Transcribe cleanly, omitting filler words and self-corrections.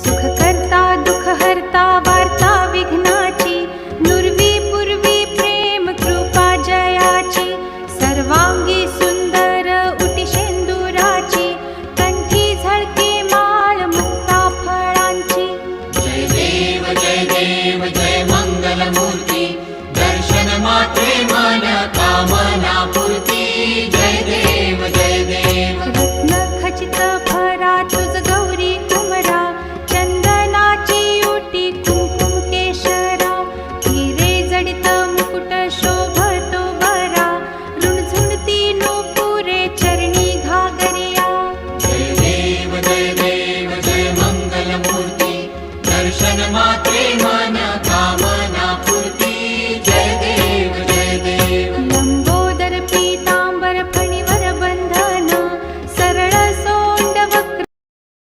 सुख करता दुःख हरता वार्ता विघ्नाची, नुरवी पूर्वी प्रेम कृपा जयाची, सर्वांगी सुंदर उटी शेंदुराची, कंठी झळके माळ मुक्ता फळांची. जय देव जय देव जय मंगलमूर्ती, दर्शन मात्रे मन कामना पूर्ती. जय देव जय देव. रत्न खचित भरा तुझ गौरी कुमरा, चंदनाची उटी कुंकुम केशरा, हिरे जडित मुकुट शोभतो बरा, रुणझुणती नूपुरे चरणी घागरिया. जय देव जय देव जय मंगलमूर्ती, दर्शन मात्रे